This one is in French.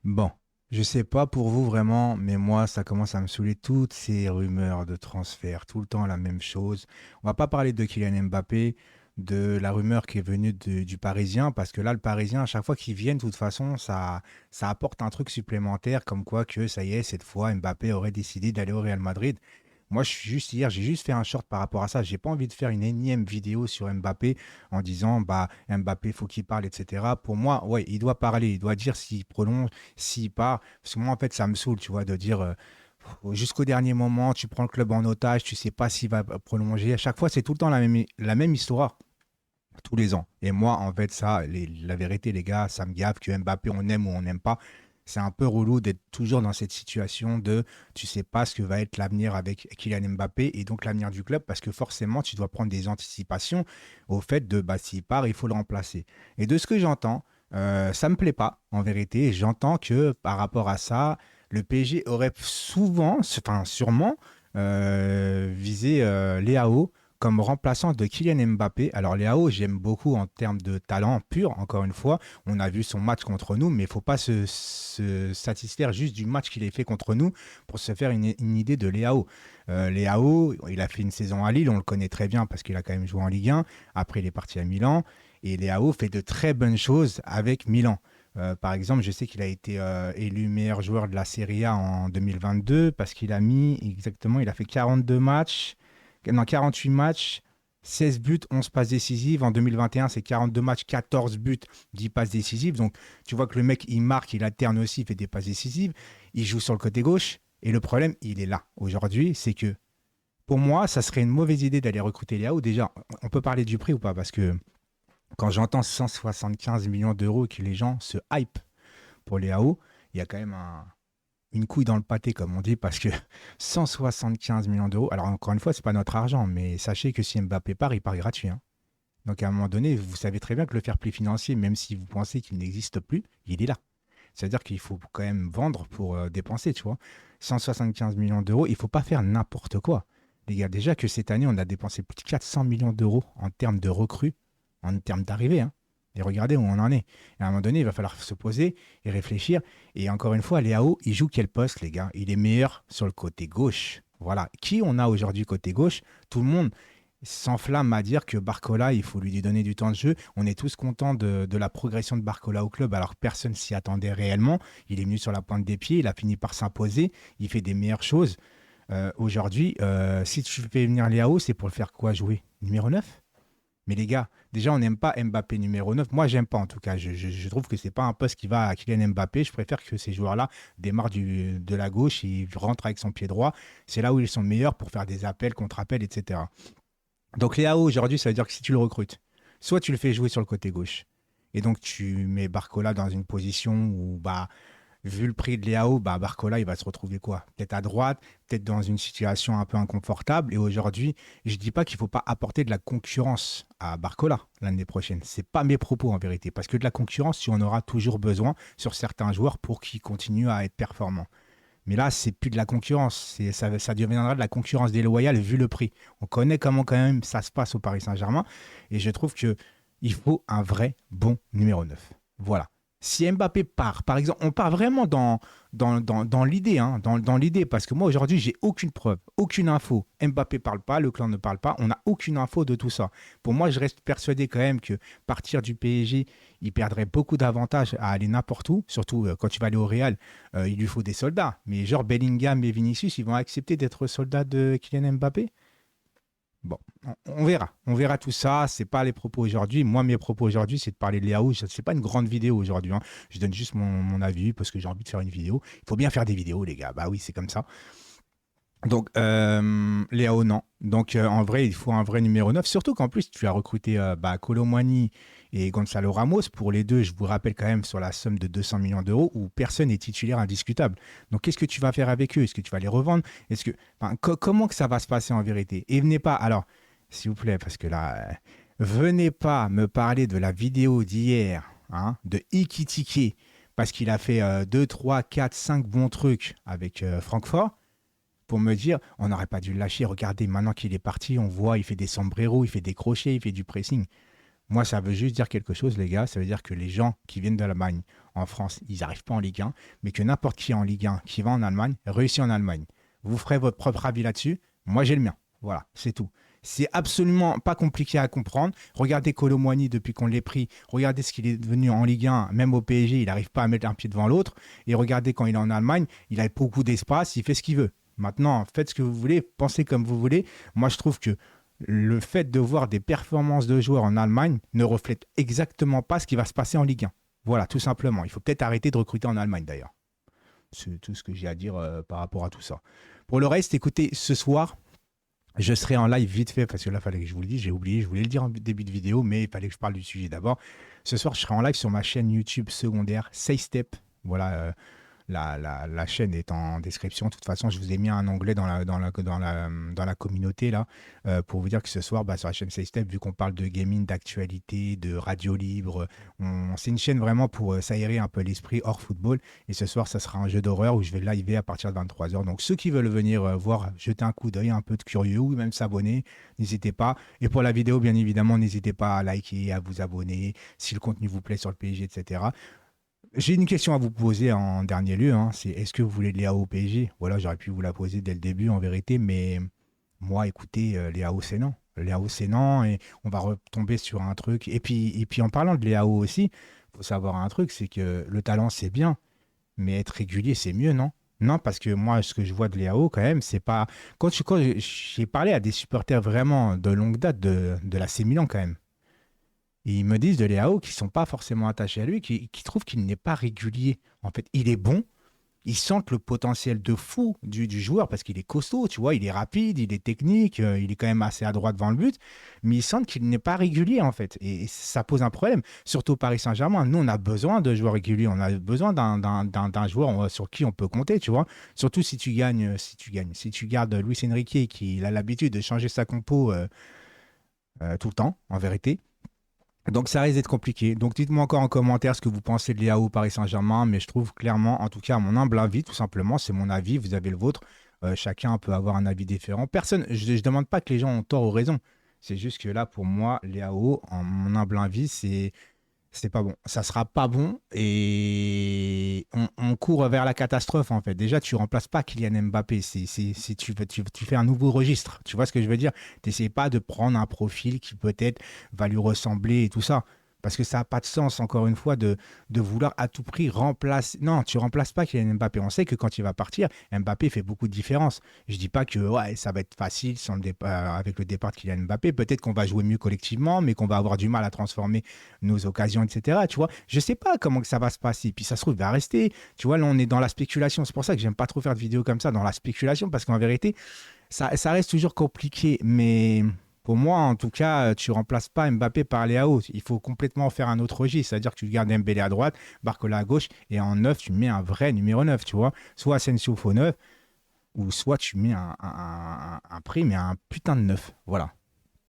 Bon, je sais pas pour vous vraiment, mais moi, ça commence à me saouler toutes ces rumeurs de transfert, tout le temps la même chose. On va pas parler de Kylian Mbappé, de la rumeur qui est venue du Parisien, parce que là, le Parisien, à chaque fois qu'il vient, de toute façon, ça apporte un truc supplémentaire, comme quoi que ça y est, cette fois, Mbappé aurait décidé d'aller au Real Madrid. Moi, je suis juste hier, j'ai juste fait un short par rapport à ça. J'ai pas envie de faire une énième vidéo sur Mbappé en disant, bah, Mbappé, faut qu'il parle, etc. Pour moi, ouais, il doit parler, il doit dire s'il prolonge, s'il part. Parce que moi, en fait, ça me saoule, tu vois, de dire jusqu'au dernier moment, tu prends le club en otage, tu sais pas s'il va prolonger. À chaque fois, c'est tout le temps la même histoire. Tous les ans. Et moi, en fait, ça, la vérité, les gars, ça me gave que Mbappé, on aime ou on n'aime pas. C'est un peu relou d'être toujours dans cette situation de tu sais pas ce que va être l'avenir avec Kylian Mbappé et donc l'avenir du club parce que forcément tu dois prendre des anticipations au fait de bah, s'il part, il faut le remplacer. Et de ce que j'entends, ça me plaît pas en vérité. J'entends que par rapport à ça, le PSG aurait souvent, enfin sûrement, visé Léao comme remplaçant de Kylian Mbappé. Alors Léao, j'aime beaucoup en termes de talent pur, encore une fois. On a vu son match contre nous, mais il ne faut pas se satisfaire juste du match qu'il a fait contre nous pour se faire une idée de Léao. Léao, il a fait une saison à Lille, on le connaît très bien parce qu'il a quand même joué en Ligue 1. Après, il est parti à Milan. Et Léao fait de très bonnes choses avec Milan. Par exemple, je sais qu'il a été élu meilleur joueur de la Serie A en 2022 parce qu'il a mis exactement, il a fait 42 matchs, non, 48 matchs, 16 buts, 11 passes décisives. En 2021, c'est 42 matchs, 14 buts, 10 passes décisives. Donc, tu vois que le mec, il marque, il alterne aussi, il fait des passes décisives. Il joue sur le côté gauche. Et le problème, il est là. Aujourd'hui, c'est que pour moi, ça serait une mauvaise idée d'aller recruter Léao. Déjà, on peut parler du prix ou pas? Parce que quand j'entends 175 millions d'euros et que les gens se hype pour Léao, il y a quand même une couille dans le pâté, comme on dit, parce que 175 millions d'euros, alors encore une fois, c'est pas notre argent, mais sachez que si Mbappé part, il part gratuit, hein. Donc à un moment donné, vous savez très bien que le fair play financier, même si vous pensez qu'il n'existe plus, il est là. C'est-à-dire qu'il faut quand même vendre pour dépenser, tu vois. 175 millions d'euros, il ne faut pas faire n'importe quoi. Les gars, déjà que cette année, on a dépensé plus de 400 millions d'euros en termes de recrues, en termes d'arrivée, hein. Et regardez où on en est. Et à un moment donné, il va falloir se poser et réfléchir. Et encore une fois, Léao, il joue quel poste, les gars? Il est meilleur sur le côté gauche. Voilà. Qui on a aujourd'hui côté gauche? Tout le monde s'enflamme à dire que Barcola, il faut lui donner du temps de jeu. On est tous contents de la progression de Barcola au club, alors que personne s'y attendait réellement. Il est venu sur la pointe des pieds, il a fini par s'imposer, il fait des meilleures choses. Aujourd'hui, si tu fais venir Léao, c'est pour le faire quoi jouer? Numéro 9. Mais les gars, déjà, on n'aime pas Mbappé numéro 9. Moi, j'aime pas en tout cas. Je trouve que c'est pas un poste qui va à Kylian Mbappé. Je préfère que ces joueurs-là démarrent de la gauche et rentrent avec son pied droit. C'est là où ils sont meilleurs pour faire des appels, contre-appels, etc. Donc Léao, aujourd'hui, ça veut dire que si tu le recrutes, soit tu le fais jouer sur le côté gauche, et donc tu mets Barcola dans une position où, bah, vu le prix de Léao, bah, Barcola, il va se retrouver quoi? Peut-être à droite, peut-être dans une situation un peu inconfortable. Et aujourd'hui, je ne dis pas qu'il ne faut pas apporter de la concurrence à Barcola l'année prochaine. Ce n'est pas mes propos en vérité, parce que de la concurrence, tu en auras toujours besoin sur certains joueurs pour qu'ils continuent à être performants. Mais là, c'est plus de la concurrence. Ça deviendra de la concurrence déloyale vu le prix. On connaît comment quand même ça se passe au Paris Saint-Germain. Et je trouve que il faut un vrai bon numéro 9. Voilà. Si Mbappé part, par exemple, on part vraiment dans l'idée, hein, dans l'idée, parce que moi aujourd'hui, j'ai aucune preuve, aucune info. Mbappé parle pas, le clan ne parle pas, on n'a aucune info de tout ça. Pour moi, je reste persuadé quand même que partir du PSG, il perdrait beaucoup d'avantages à aller n'importe où, surtout quand tu vas aller au Real, il lui faut des soldats. Mais genre Bellingham et Vinicius, ils vont accepter d'être soldats de Kylian Mbappé? Bon, on verra. On verra tout ça. C'est pas les propos aujourd'hui. Moi, mes propos aujourd'hui, c'est de parler de Léao. C'est pas une grande vidéo aujourd'hui, hein. Je donne juste mon avis parce que j'ai envie de faire une vidéo. Il faut bien faire des vidéos, les gars. Bah oui, c'est comme ça. Donc, Léao, non. Donc, en vrai, il faut un vrai numéro 9. Surtout qu'en plus, tu as recruté bah, Kolo Muani et Gonzalo Ramos. Pour les deux, je vous rappelle quand même sur la somme de 200 millions d'euros où personne n'est titulaire indiscutable. Donc, qu'est-ce que tu vas faire avec eux? Est-ce que tu vas les revendre? Est-ce que, enfin, comment que ça va se passer en vérité? Et venez pas, alors, s'il vous plaît, parce que là, venez pas me parler de la vidéo d'hier, hein, de Ikitike, parce qu'il a fait 2, 3, 4, 5 bons trucs avec Francfort pour me dire on n'aurait pas dû le lâcher. Regardez, maintenant qu'il est parti, on voit, il fait des sombreros, il fait des crochets, il fait du pressing. Moi, ça veut juste dire quelque chose, les gars. Ça veut dire que les gens qui viennent de l'Allemagne en France, ils n'arrivent pas en Ligue 1, mais que n'importe qui en Ligue 1 qui va en Allemagne réussit en Allemagne. Vous ferez votre propre avis là-dessus. Moi, j'ai le mien. Voilà, c'est tout. C'est absolument pas compliqué à comprendre. Regardez Kolo Muani depuis qu'on l'ait pris. Regardez ce qu'il est devenu en Ligue 1, même au PSG, il n'arrive pas à mettre un pied devant l'autre. Et regardez quand il est en Allemagne, il a beaucoup d'espace, il fait ce qu'il veut. Maintenant, faites ce que vous voulez, pensez comme vous voulez. Moi, je trouve que le fait de voir des performances de joueurs en Allemagne ne reflète exactement pas ce qui va se passer en Ligue 1. Voilà, tout simplement. Il faut peut-être arrêter de recruter en Allemagne d'ailleurs. C'est tout ce que j'ai à dire par rapport à tout ça. Pour le reste, écoutez, ce soir, je serai en live vite fait parce que là, il fallait que je vous le dise. J'ai oublié, je voulais le dire en début de vidéo, mais il fallait que je parle du sujet d'abord. Ce soir, je serai en live sur ma chaîne YouTube secondaire, Say Step. Voilà, la chaîne est en description. De toute façon, je vous ai mis un onglet dans la communauté là, pour vous dire que ce soir, sur la chaîne SafeStep, vu qu'on parle de gaming, d'actualité, de radio libre, c'est une chaîne vraiment pour s'aérer un peu l'esprit hors football. Et ce soir, ça sera un jeu d'horreur où je vais liver à partir de 23h. Donc ceux qui veulent venir voir, jeter un coup d'œil, un peu de curieux ou même s'abonner, n'hésitez pas. Et pour la vidéo, bien évidemment, n'hésitez pas à liker, à vous abonner si le contenu vous plaît sur le PSG, etc. J'ai une question à vous poser en dernier lieu, hein, c'est est-ce que vous voulez de Léao au PSG? Voilà, j'aurais pu vous la poser dès le début en vérité, mais moi, écoutez, Léao c'est non. Léao c'est non, et on va retomber sur un truc. Et puis en parlant de Léao aussi, il faut savoir un truc, c'est que le talent c'est bien, mais être régulier c'est mieux, non? Non, parce que moi, ce que je vois de Léao quand même, c'est pas. Quand j'ai parlé à des supporters vraiment de longue date de la C Milan quand même. Et ils me disent de Léao qui sont pas forcément attachés à lui, qui trouvent qu'il n'est pas régulier. En fait, il est bon, ils sentent le potentiel de fou du joueur parce qu'il est costaud, tu vois, il est rapide, il est technique, il est quand même assez adroit devant le but, mais ils sentent qu'il n'est pas régulier en fait. Et ça pose un problème, surtout au Paris Saint-Germain. Nous, on a besoin de joueurs réguliers, on a besoin d'un joueur sur qui on peut compter, tu vois. Surtout si tu gardes Luis Enrique qui a l'habitude de changer sa compo tout le temps, en vérité. Donc ça risque d'être compliqué. Donc dites-moi encore en commentaire ce que vous pensez de Léao Paris Saint-Germain, mais je trouve clairement, en tout cas à mon humble avis, tout simplement, c'est mon avis, vous avez le vôtre. Chacun peut avoir un avis différent. Personne, je ne demande pas que les gens ont tort ou raison. C'est juste que là, pour moi, Léao, en mon humble avis, c'est pas bon. Ça sera pas bon et on court vers la catastrophe en fait. Déjà, tu remplaces pas Kylian Mbappé. Tu fais un nouveau registre. Tu vois ce que je veux dire? Tu n'essaies pas de prendre un profil qui peut-être va lui ressembler et tout ça. Parce que ça n'a pas de sens, encore une fois, de vouloir à tout prix remplacer. Non, tu remplaces pas Kylian Mbappé. On sait que quand il va partir, Mbappé fait beaucoup de différence. Je dis pas que ouais, ça va être facile avec le départ de Kylian Mbappé. Peut-être qu'on va jouer mieux collectivement, mais qu'on va avoir du mal à transformer nos occasions, etc. Tu vois, je sais pas comment que ça va se passer. Puis ça se trouve, il va rester. Tu vois, là, on est dans la spéculation. C'est pour ça que j'aime pas trop faire de vidéos comme ça, dans la spéculation, parce qu'en vérité, ça reste toujours compliqué. Mais pour moi, en tout cas, tu remplaces pas Mbappé par Léao. Il faut complètement faire un autre registre. C'est-à-dire que tu gardes Dembélé à droite, Barcola à gauche, et en neuf, tu mets un vrai numéro 9, tu vois. Soit Asensio faux neuf, ou soit tu mets un prix, mais un putain de neuf. Voilà.